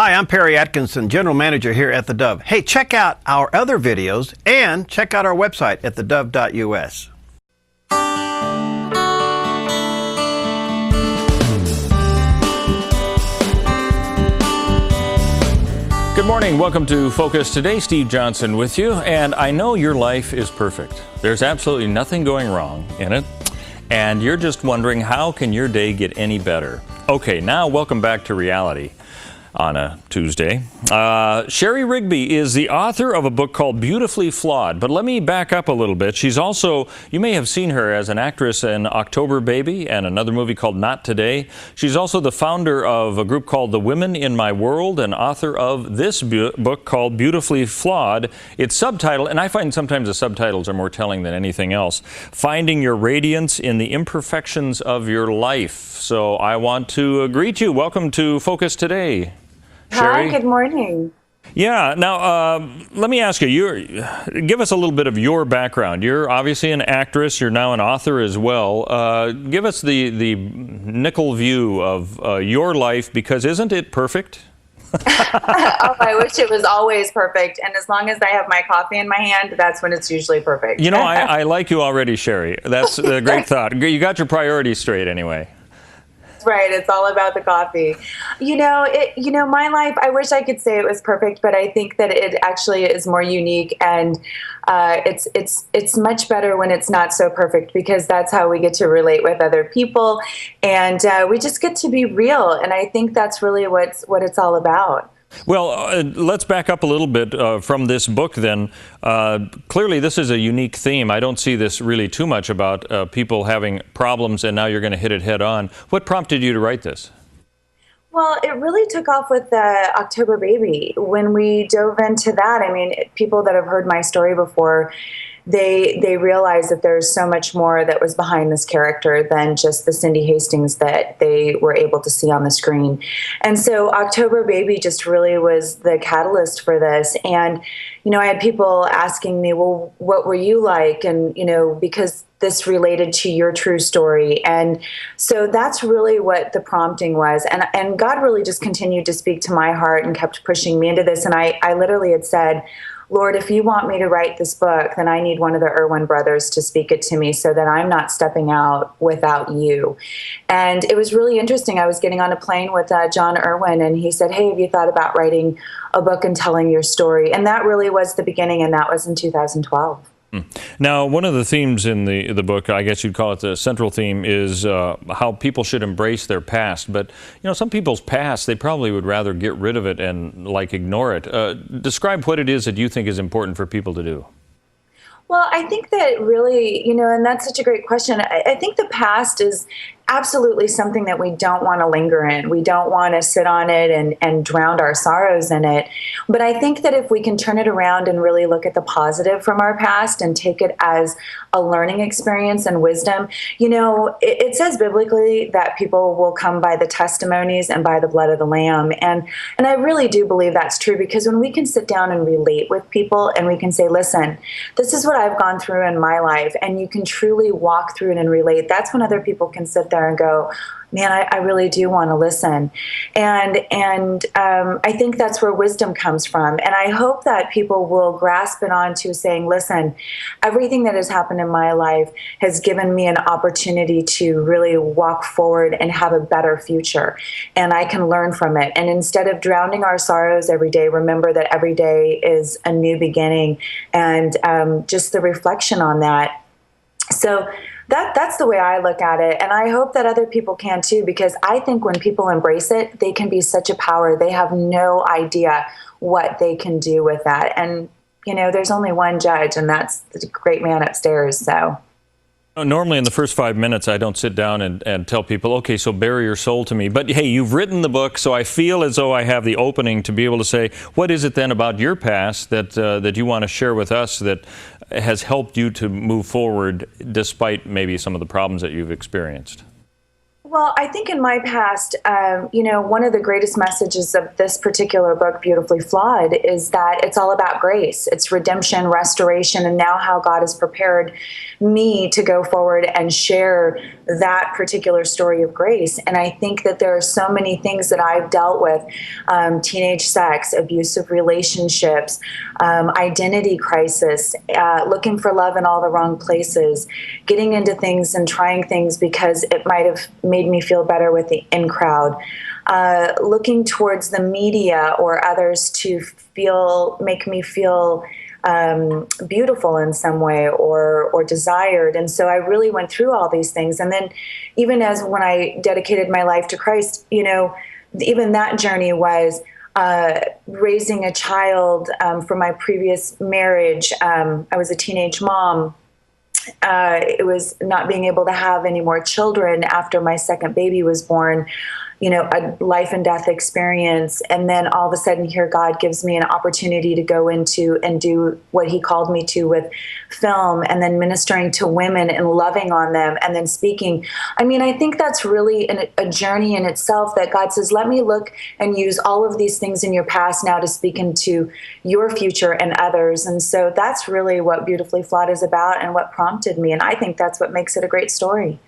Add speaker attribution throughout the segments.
Speaker 1: Hi, I'm Perry Atkinson, General Manager here at theDove. Hey, check out our other videos and check out our website at thedove.us.
Speaker 2: Good morning. Welcome to Focus. Today, Steve Johnson with you. And I know your life is perfect. There's absolutely nothing going wrong in it. And you're just wondering, how can your day get any better? Okay, now welcome back to reality on a Tuesday. Shari Rigby is the author of a book called Beautifully Flawed. But let me back up a little bit. She's also, you may have seen her as an actress in October Baby and another movie called Not Today. She's also the founder of a group called The Women in My World and author of this book called Beautifully Flawed. It's subtitled, and I find sometimes the subtitles are more telling than anything else, Finding Your Radiance in the Imperfections of Your Life. So I want to greet you. Welcome to Focus Today. Shari?
Speaker 3: Hi, good morning.
Speaker 2: Yeah, now let me ask you, give us a little bit of your background. You're obviously an actress, you're now an author as well. Give us the nickel view of your life, because isn't it perfect?
Speaker 3: Oh, I wish it was always perfect. And as long as I have my coffee in my hand, that's when it's usually perfect.
Speaker 2: You know, I like you already, Shari. That's a great thought. You got your priorities straight anyway.
Speaker 3: Right, it's all about the coffee. My life, I wish I could say it was perfect, but I think that it actually is more unique, and it's much better when it's not so perfect, because that's how we get to relate with other people, and we just get to be real, and I think that's really what it's all about.
Speaker 2: Well, let's back up a little bit from this book then. Clearly, this is a unique theme. I don't see this really too much about people having problems, and now you're going to hit it head on. What prompted you to write this?
Speaker 3: Well, it really took off with the October Baby. When we dove into that, I mean, people that have heard my story before, they realized that there's so much more that was behind this character than just the Cindy Hastings that they were able to see on the screen. And so October Baby just really was the catalyst for this. And, I had people asking me, well, what were you like? And, because this related to your true story. And so that's really what the prompting was. And God really just continued to speak to my heart and kept pushing me into this. And I literally had said, Lord, if you want me to write this book, then I need one of the Irwin brothers to speak it to me so that I'm not stepping out without you. And it was really interesting. I was getting on a plane with John Irwin, and he said, hey, have you thought about writing a book and telling your story? And that really was the beginning, and that was in 2012.
Speaker 2: Now, one of the themes in the book, I guess you'd call it the central theme, is how people should embrace their past. But, some people's past, they probably would rather get rid of it and, ignore it. Describe what it is that you think is important for people to do.
Speaker 3: Well, I think that really, and that's such a great question. I think the past is absolutely something that we don't want to linger in. We don't want to sit on it and drown our sorrows in it. But I think that if we can turn it around and really look at the positive from our past and take it as a learning experience and wisdom, it says biblically that people will come by the testimonies and by the blood of the Lamb. And I really do believe that's true, because when we can sit down and relate with people and we can say, listen, this is what I've gone through in my life, and you can truly walk through it and relate, that's when other people can sit there and go, man, I really do want to listen. And I think that's where wisdom comes from. And I hope that people will grasp it onto saying, listen, everything that has happened in my life has given me an opportunity to really walk forward and have a better future. And I can learn from it. And instead of drowning our sorrows every day, remember that every day is a new beginning, and just the reflection on that. So that's the way I look at it, and I hope that other people can too, because I think when people embrace it, they can be such a power. They have no idea what they can do with that. And, there's only one judge, and that's the great man upstairs, so.
Speaker 2: Normally in the first 5 minutes, I don't sit down and tell people, okay, so bare your soul to me. But hey, you've written the book, so I feel as though I have the opening to be able to say, what is it then about your past that you want to share with us that has helped you to move forward despite maybe some of the problems that you've experienced?
Speaker 3: Well, I think in my past, one of the greatest messages of this particular book, Beautifully Flawed, is that it's all about grace. It's redemption, restoration, and now how God has prepared me to go forward and share that particular story of grace. And I think that there are so many things that I've dealt with, teenage sex, abusive relationships, identity crisis, looking for love in all the wrong places, getting into things and trying things because it might have made me feel better with the in crowd, looking towards the media or others to make me feel beautiful in some way or desired. And so I really went through all these things. And then even as when I dedicated my life to Christ, even that journey was raising a child from my previous marriage. I was a teenage mom. It was not being able to have any more children after my second baby was born, a life and death experience. And then all of a sudden here, God gives me an opportunity to go into and do what he called me to with film, and then ministering to women and loving on them and then speaking. I mean, I think that's really a journey in itself, that God says, let me look and use all of these things in your past now to speak into your future and others. And so that's really what Beautifully Flawed is about and what prompted me. And I think that's what makes it a great story.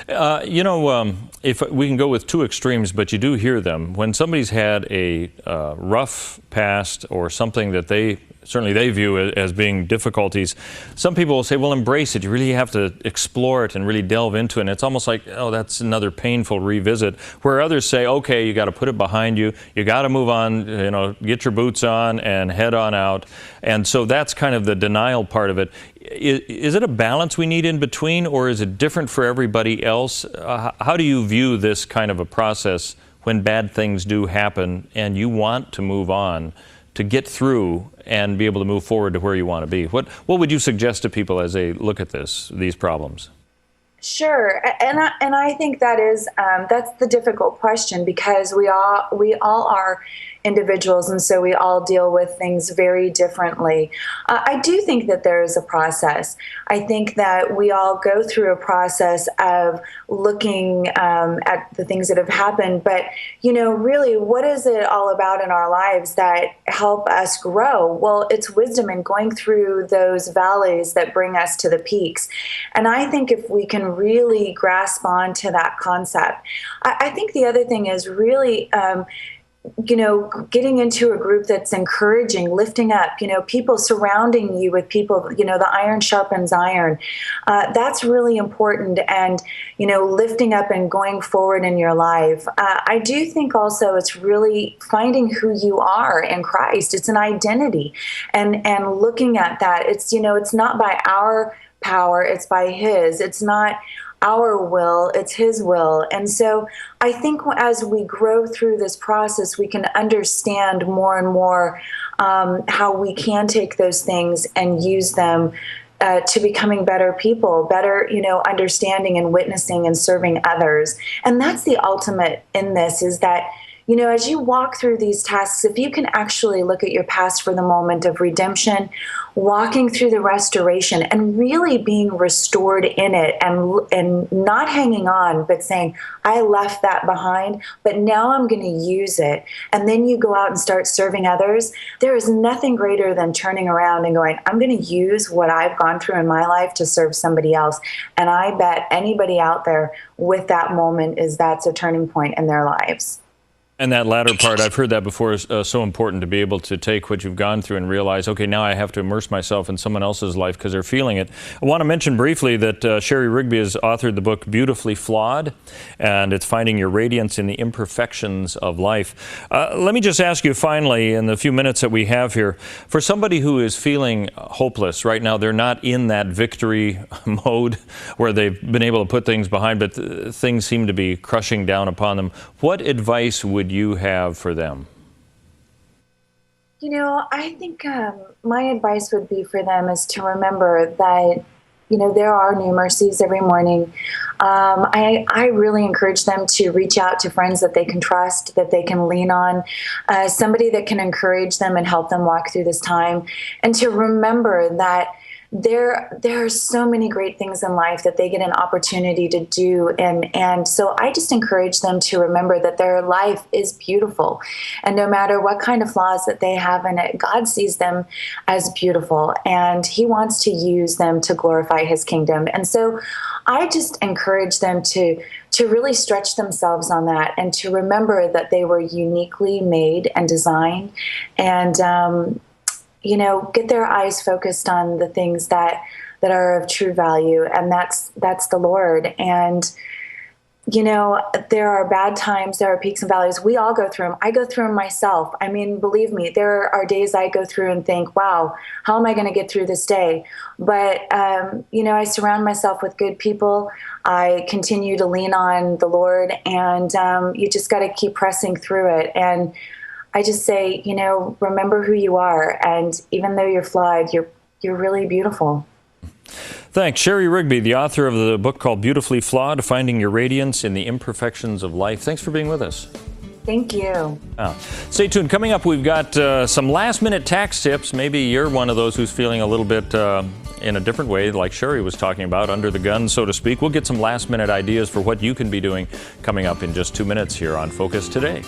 Speaker 2: If we can go with two extremes, but you do hear them. When somebody's had a rough past or something that they view as being difficulties, some people will say, well, embrace it. You really have to explore it and really delve into it. And it's almost like, oh, that's another painful revisit. Where others say, okay, you got to put it behind you. You got to move on, get your boots on and head on out. And so that's kind of the denial part of it. Is it a balance we need in between, or is it different for everybody else? How do you view this kind of a process when bad things do happen and you want to move on, to get through and be able to move forward to where you want to be? What would you suggest to people as they look at these problems?
Speaker 3: Sure, and I think that's the difficult question, because we all are individuals, and so we all deal with things very differently. I do think that there is a process. I think that we all go through a process of looking at the things that have happened, but really, what is it all about in our lives that help us grow? Well, it's wisdom and going through those valleys that bring us to the peaks. And I think if we can really grasp on to that concept, I think the other thing is really getting into a group that's encouraging, lifting up, people surrounding you with people, the iron sharpens iron. That's really important. And, lifting up and going forward in your life. I do think also it's really finding who you are in Christ. It's an identity, and looking at that. It's, it's not by our power, it's by his. It's not our will, it's his will. And so I think as we grow through this process, we can understand more and more how we can take those things and use them to becoming better people, better, understanding and witnessing and serving others. And that's the ultimate in this, is that as you walk through these tasks, if you can actually look at your past for the moment of redemption, walking through the restoration and really being restored in it, and not hanging on, but saying, I left that behind, but now I'm going to use it. And then you go out and start serving others. There is nothing greater than turning around and going, I'm going to use what I've gone through in my life to serve somebody else. And I bet anybody out there with that moment that's a turning point in their lives.
Speaker 2: And that latter part, I've heard that before, is so important, to be able to take what you've gone through and realize, okay, now I have to immerse myself in someone else's life because they're feeling it. I want to mention briefly that Shari Rigby has authored the book Beautifully Flawed, and it's finding your radiance in the imperfections of life. Let me just ask you finally, in the few minutes that we have here, for somebody who is feeling hopeless right now, they're not in that victory mode where they've been able to put things behind, but things seem to be crushing down upon them. What advice would you have for them?
Speaker 3: I think my advice would be for them is to remember that, there are new mercies every morning. I really encourage them to reach out to friends that they can trust, that they can lean on, somebody that can encourage them and help them walk through this time, and to remember that there are so many great things in life that they get an opportunity to do, and so I just encourage them to remember that their life is beautiful, and no matter what kind of flaws that they have in it, God sees them as beautiful, and He wants to use them to glorify His kingdom. And so I just encourage them to really stretch themselves on that, and to remember that they were uniquely made and designed, and get their eyes focused on the things that are of true value, and that's the Lord. And there are bad times, there are peaks and valleys. We all go through them. I go through them myself. I mean, believe me, there are days I go through and think, wow, how am I going to get through this day? But, I surround myself with good people. I continue to lean on the Lord, and you just got to keep pressing through it. And I just say, remember who you are. And even though you're flawed, you're really beautiful.
Speaker 2: Thanks. Shari Rigby, the author of the book called Beautifully Flawed, Finding Your Radiance in the Imperfections of Life. Thanks for being with us.
Speaker 3: Thank you.
Speaker 2: Stay tuned. Coming up, we've got some last-minute tax tips. Maybe you're one of those who's feeling a little bit in a different way, like Shari was talking about, under the gun, so to speak. We'll get some last-minute ideas for what you can be doing coming up in just 2 minutes here on Focus Today.